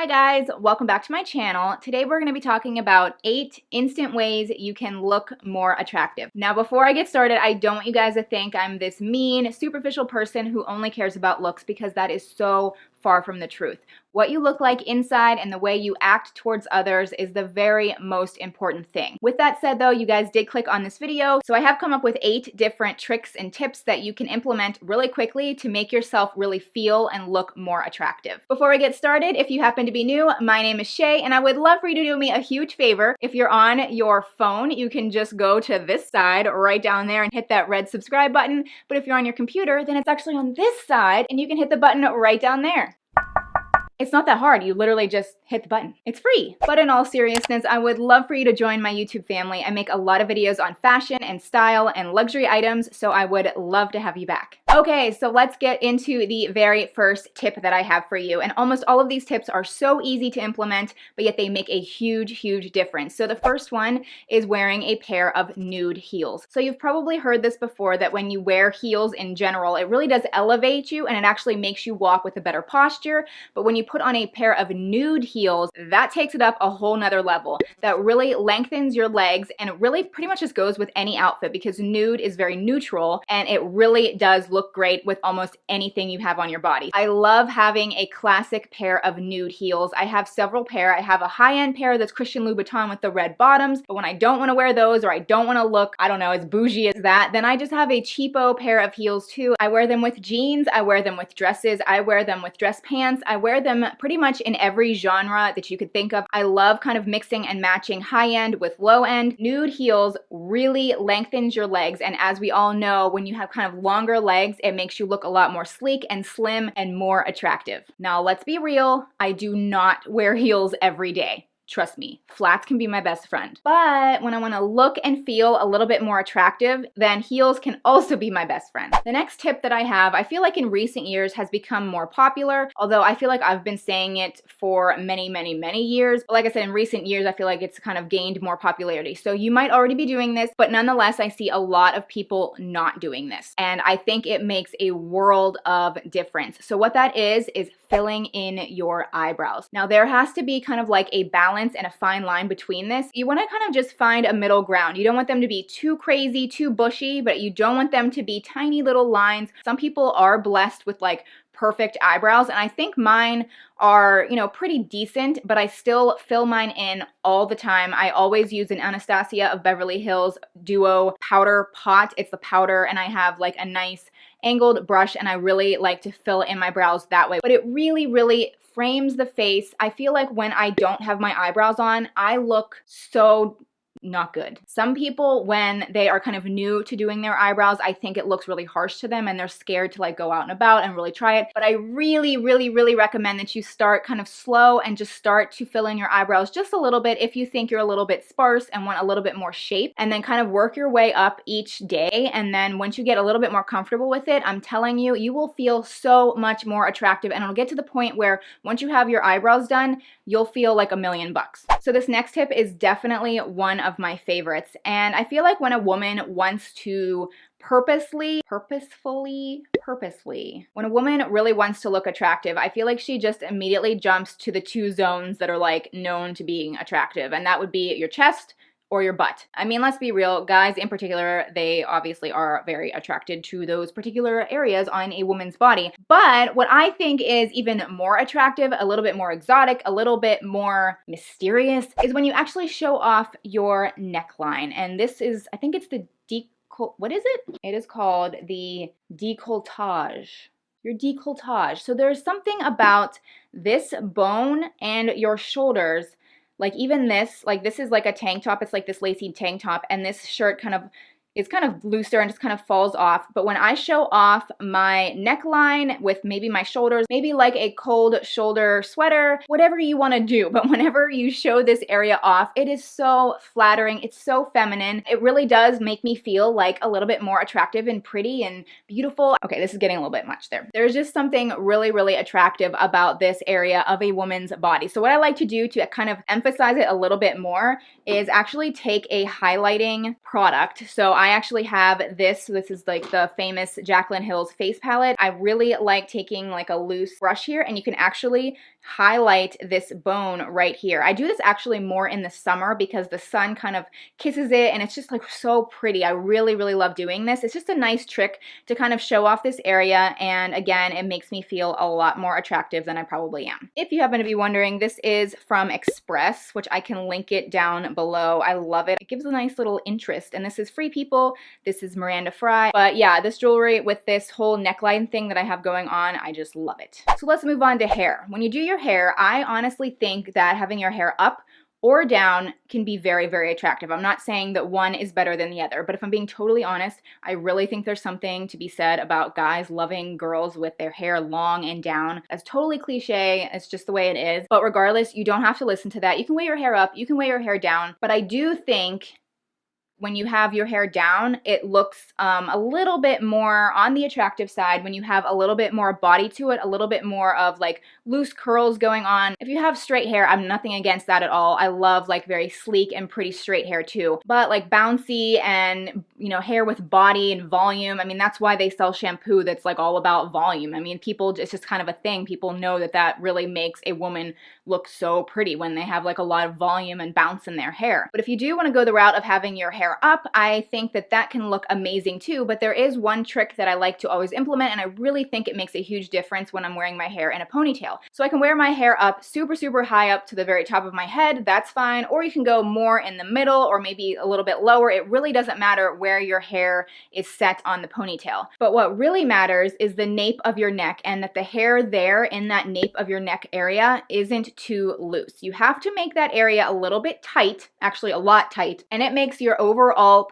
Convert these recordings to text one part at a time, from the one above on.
Hi guys, welcome back to my channel. Today we're going to be talking about 8 instant ways you can look more attractive. Now before I get started, I don't want you guys to think I'm this mean, superficial person who only cares about looks, because that is so far from the truth. What you look like inside and the way you act towards others is the very most important thing. With that said though, you guys did click on this video, so I have come up with 8 different tricks and tips that you can implement really quickly to make yourself really feel and look more attractive. Before we get started, if you happen to be new, my name is Shay, and I would love for you to do me a huge favor. If you're on your phone, you can just go to this side right down there and hit that red subscribe button. But if you're on your computer, then it's actually on this side and you can hit the button right down there. It's not that hard. You literally just hit the button. It's free. But in all seriousness, I would love for you to join my YouTube family. I make a lot of videos on fashion and style and luxury items, so I would love to have you back. Okay, so let's get into the very first tip that I have for you. And almost all of these tips are so easy to implement, but yet they make a huge, huge difference. So the first one is wearing a pair of nude heels. So you've probably heard this before, that when you wear heels in general, it really does elevate you and it actually makes you walk with a better posture. But when you put on a pair of nude heels, that takes it up a whole nother level. That really lengthens your legs, and it really pretty much just goes with any outfit, because nude is very neutral and it really does look great with almost anything you have on your body. I love having a classic pair of nude heels. I have several pair. I have a high-end pair that's Christian Louboutin with the red bottoms, but when I don't want to wear those, or I don't want to look, I don't know, as bougie as that, then I just have a cheapo pair of heels too. I wear them with jeans, I wear them with dresses, I wear them with dress pants, I wear them pretty much in every genre that you could think of. I love kind of mixing and matching high-end with low-end. Nude heels really lengthens your legs, and as we all know, when you have kind of longer legs, it makes you look a lot more sleek and slim and more attractive. Now let's be real, I do not wear heels every day. Trust me, flats can be my best friend. But when I want to look and feel a little bit more attractive, then heels can also be my best friend. The next tip that I have, I feel like in recent years has become more popular, although I feel like I've been saying it for many, many, many years. But like I said, in recent years, I feel like it's kind of gained more popularity. So you might already be doing this, but nonetheless, I see a lot of people not doing this. And I think it makes a world of difference. So what that is filling in your eyebrows. Now there has to be kind of like a balance and a fine line between this. You want to kind of just find a middle ground. You don't want them to be too crazy, too bushy, but you don't want them to be tiny little lines. Some people are blessed with like perfect eyebrows, and I think mine are, you know, pretty decent, but I still fill mine in all the time. I always use an Anastasia of Beverly Hills Duo powder pot. It's the powder, and I have like a nice angled brush, and I really like to fill in my brows that way. But it really, really frames the face. I feel like when I don't have my eyebrows on, I look so not good. Some people, when they are kind of new to doing their eyebrows, I think it looks really harsh to them and they're scared to like go out and about and really try it. But I really, really, really recommend that you start kind of slow and just start to fill in your eyebrows just a little bit if you think you're a little bit sparse and want a little bit more shape, and then kind of work your way up each day. And then once you get a little bit more comfortable with it, I'm telling you, you will feel so much more attractive, and it'll get to the point where once you have your eyebrows done, you'll feel like $1,000,000. So this next tip is definitely one of my favorites, and I feel like when a woman wants to purposefully, when a woman really wants to look attractive, I feel like she just immediately jumps to the 2 zones that are like known to being attractive, and that would be your chest or your butt. I mean, let's be real, guys in particular, they obviously are very attracted to those particular areas on a woman's body. But what I think is even more attractive, a little bit more exotic, a little bit more mysterious, is when you actually show off your neckline. And this is, I think it's the what is it? It is called the décolletage. Your décolletage. So there's something about this bone and your shoulders. Like even this, like this is like a tank top. It's like this lacy tank top, and this shirt it's kind of looser and just kind of falls off. But when I show off my neckline with maybe my shoulders, maybe like a cold shoulder sweater, whatever you want to do, but whenever you show this area off, it is so flattering. It's so feminine. It really does make me feel like a little bit more attractive and pretty and beautiful. Okay, this is getting a little bit much there. There's just something really, really attractive about this area of a woman's body. So what I like to do to kind of emphasize it a little bit more is actually take a highlighting product. So I actually have this. This is like the famous Jaclyn Hill's face palette. I really like taking like a loose brush here, and you can actually highlight this bone right here. I do this actually more in the summer because the sun kind of kisses it and it's just like so pretty. I really, really love doing this. It's just a nice trick to kind of show off this area, and again, it makes me feel a lot more attractive than I probably am. If you happen to be wondering, this is from Express, which I can link it down below. I love it. It gives a nice little interest, and this is Free People. This is Miranda Fry. But yeah, this jewelry with this whole neckline thing that I have going on, I just love it. So let's move on to hair. When you do your hair, I honestly think that having your hair up or down can be very, very attractive. I'm not saying that one is better than the other, but if I'm being totally honest, I really think there's something to be said about guys loving girls with their hair long and down. That's totally cliche, it's just the way it is. But regardless, you don't have to listen to that. You can wear your hair up, you can wear your hair down, but I do think when you have your hair down, it looks a little bit more on the attractive side when you have a little bit more body to it, a little bit more of like loose curls going on. If you have straight hair, I'm nothing against that at all. I love like very sleek and pretty straight hair too. But like bouncy and, you know, hair with body and volume, I mean, that's why they sell shampoo that's like all about volume. I mean, people, it's just kind of a thing. People know that that really makes a woman look so pretty when they have like a lot of volume and bounce in their hair. But if you do want to go the route of having your hair up, I think that that can look amazing too, but there is one trick that I like to always implement, and I really think it makes a huge difference when I'm wearing my hair in a ponytail. So I can wear my hair up super, super high up to the very top of my head, that's fine, or you can go more in the middle or maybe a little bit lower. It really doesn't matter where your hair is set on the ponytail. But what really matters is the nape of your neck, and that the hair there in that nape of your neck area isn't too loose. You have to make that area a little bit tight, actually a lot tight, and it makes your overall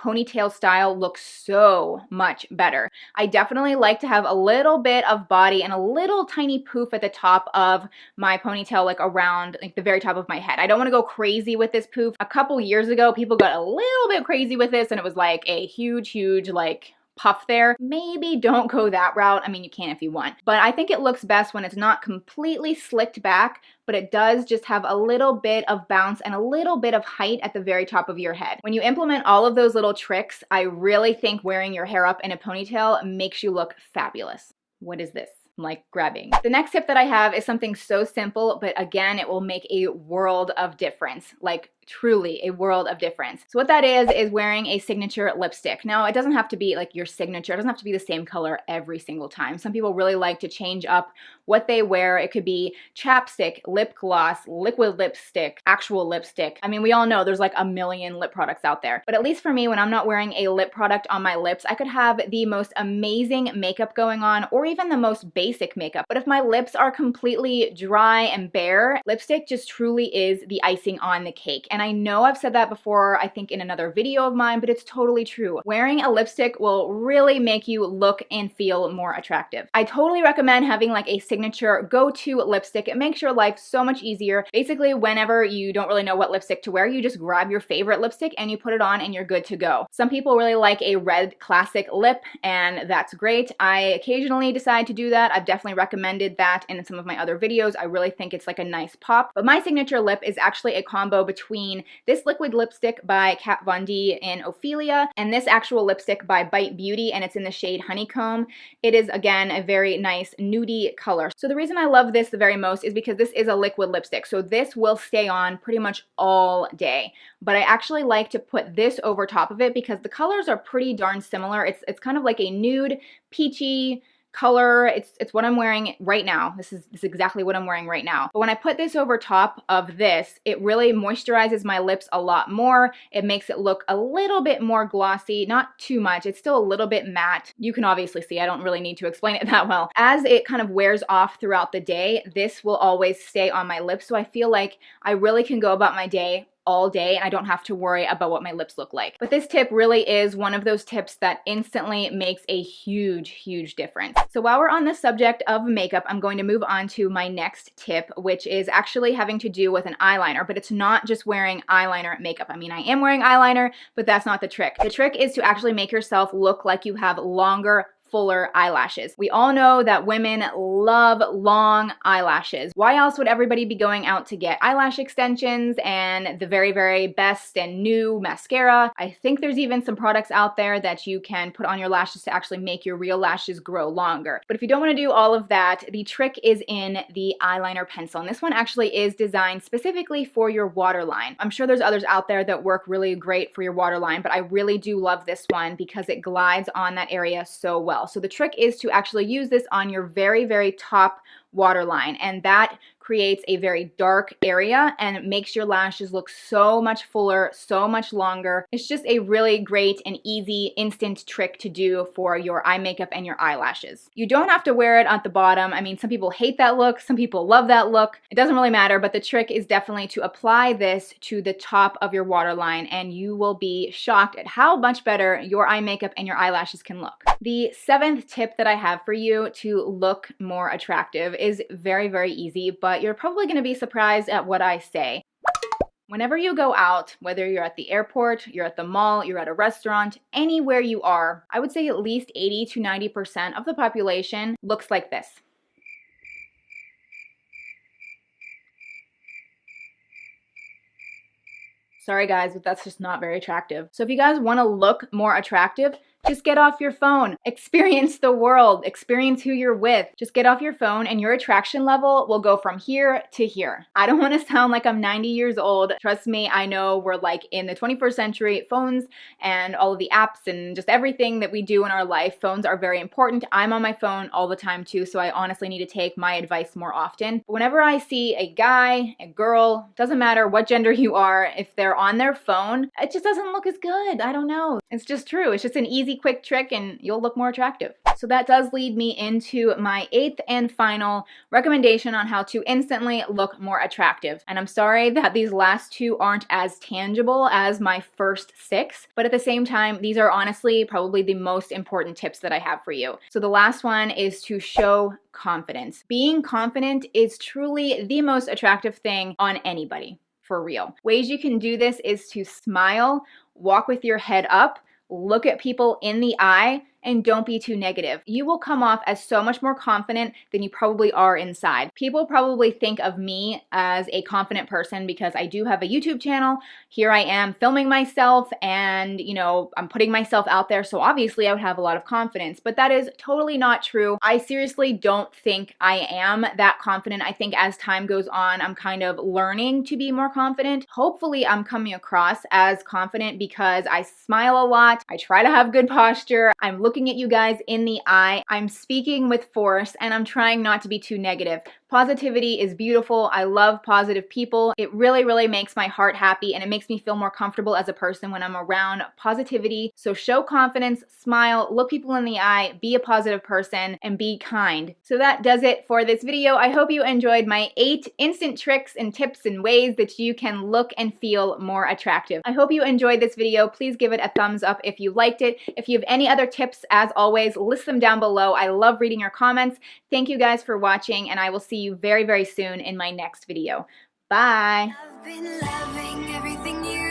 ponytail style look so much better. I definitely like to have a little bit of body and a little tiny poof at the top of my ponytail, like around like the very top of my head. I don't want to go crazy with this poof. A couple years ago, people got a little bit crazy with this, and it was like a huge like puff there. Maybe don't go that route. I mean, you can if you want, but I think it looks best when it's not completely slicked back, but it does just have a little bit of bounce and a little bit of height at the very top of your head. When you implement all of those little tricks, I really think wearing your hair up in a ponytail makes you look fabulous. What is this? Like grabbing. The next tip that I have is something so simple, but again, it will make a world of difference. Like truly a world of difference. So what that is wearing a signature lipstick. Now, it doesn't have to be like your signature. It doesn't have to be the same color every single time. Some people really like to change up what they wear. It could be chapstick, lip gloss, liquid lipstick, actual lipstick. I mean, we all know there's like a million lip products out there. But at least for me, when I'm not wearing a lip product on my lips, I could have the most amazing makeup going on, or even the most basic makeup. But if my lips are completely dry and bare, lipstick just truly is the icing on the cake. And I know I've said that before, I think in another video of mine, but it's totally true. Wearing a lipstick will really make you look and feel more attractive. I totally recommend having like a signature go-to lipstick. It makes your life so much easier. Basically, whenever you don't really know what lipstick to wear, you just grab your favorite lipstick and you put it on and you're good to go. Some people really like a red classic lip, and that's great. I occasionally decide to do that. I've definitely recommended that in some of my other videos. I really think it's like a nice pop. But my signature lip is actually a combo between this liquid lipstick by Kat Von D in Ophelia and this actual lipstick by Bite Beauty, and it's in the shade Honeycomb. It is, again, a very nice nudie color. So the reason I love this the very most is because this is a liquid lipstick. So this will stay on pretty much all day. But I actually like to put this over top of it because the colors are pretty darn similar. It's kind of like a nude, peachy color. It's what I'm wearing right now. This is exactly what I'm wearing right now. But when I put this over top of this, it really moisturizes my lips a lot more. It makes it look a little bit more glossy, not too much. It's still a little bit matte. You can obviously see, I don't really need to explain it that well. As it kind of wears off throughout the day, this will always stay on my lips. So I feel like I really can go about my day all day and I don't have to worry about what my lips look like. But this tip really is one of those tips that instantly makes a huge, huge difference. So while we're on the subject of makeup, I'm going to move on to my next tip, which is actually having to do with an eyeliner, but it's not just wearing eyeliner makeup. I mean, I am wearing eyeliner, but that's not the trick. The trick is to actually make yourself look like you have longer, fuller eyelashes. We all know that women love long eyelashes. Why else would everybody be going out to get eyelash extensions and the very, very best and new mascara? I think there's even some products out there that you can put on your lashes to actually make your real lashes grow longer. But if you don't want to do all of that, the trick is in the eyeliner pencil. And this one actually is designed specifically for your waterline. I'm sure there's others out there that work really great for your waterline, but I really do love this one because it glides on that area so well. So the trick is to actually use this on your very, very top waterline, and that creates a very dark area and it makes your lashes look so much fuller, so much longer. It's just a really great and easy instant trick to do for your eye makeup and your eyelashes. You don't have to wear it at the bottom. I mean, some people hate that look, some people love that look. It doesn't really matter, but the trick is definitely to apply this to the top of your waterline and you will be shocked at how much better your eye makeup and your eyelashes can look. The 7th tip that I have for you to look more attractive is very, very easy, but you're probably going to be surprised at what I say. Whenever you go out, whether you're at the airport, you're at the mall, you're at a restaurant, anywhere you are, I would say at least 80 to 90% of the population looks like this. Sorry guys, but that's just not very attractive. So if you guys want to look more attractive, just get off your phone, experience the world, experience who you're with. Just get off your phone and your attraction level will go from here to here. I don't want to sound like I'm 90 years old. Trust me, I know we're like in the 21st century. Phones and all of the apps and just everything that we do in our life, phones are very important. I'm on my phone all the time too, so I honestly need to take my advice more often. But whenever I see a guy, a girl, doesn't matter what gender you are, if they're on their phone, it just doesn't look as good. I don't know. It's just true. It's just an easy, quick trick and you'll look more attractive. So that does lead me into my 8th and final recommendation on how to instantly look more attractive. And I'm sorry that these last 2 aren't as tangible as my first 6, but at the same time, these are honestly probably the most important tips that I have for you. So the last one is to show confidence. Being confident is truly the most attractive thing on anybody, for real. Ways you can do this is to smile, walk with your head up, look at people in the eye, and don't be too negative. You will come off as so much more confident than you probably are inside. People probably think of me as a confident person because I do have a YouTube channel. Here I am filming myself and, you know, I'm putting myself out there, so obviously I would have a lot of confidence, but that is totally not true. I seriously don't think I am that confident. I think as time goes on, I'm kind of learning to be more confident. Hopefully I'm coming across as confident because I smile a lot, I try to have good posture, I'm looking at you guys in the eye, I'm speaking with force, and I'm trying not to be too negative. Positivity is beautiful. I love positive people. It really, really makes my heart happy and it makes me feel more comfortable as a person when I'm around positivity. So show confidence, smile, look people in the eye, be a positive person, and be kind. So that does it for this video. I hope you enjoyed my 8 instant tricks and tips and ways that you can look and feel more attractive. I hope you enjoyed this video. Please give it a thumbs up if you liked it. If you have any other tips, as always, list them down below. I love reading your comments. Thank you guys for watching, and I will see you very, very soon in my next video. Bye! I've been loving everything you